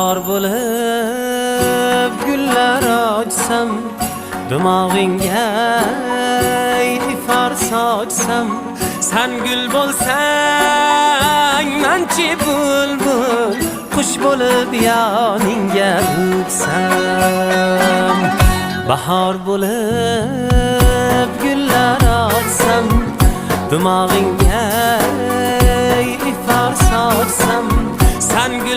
bahor bo'lib gullar ochsam, dimog'ingga ifor sochsam, sen gul bo'lsang, menchi bulbul qush bo'lib yoningga utsam. Bahor bo'lib gullar ochsam, dimog'ingga ifor sochsam, sen gul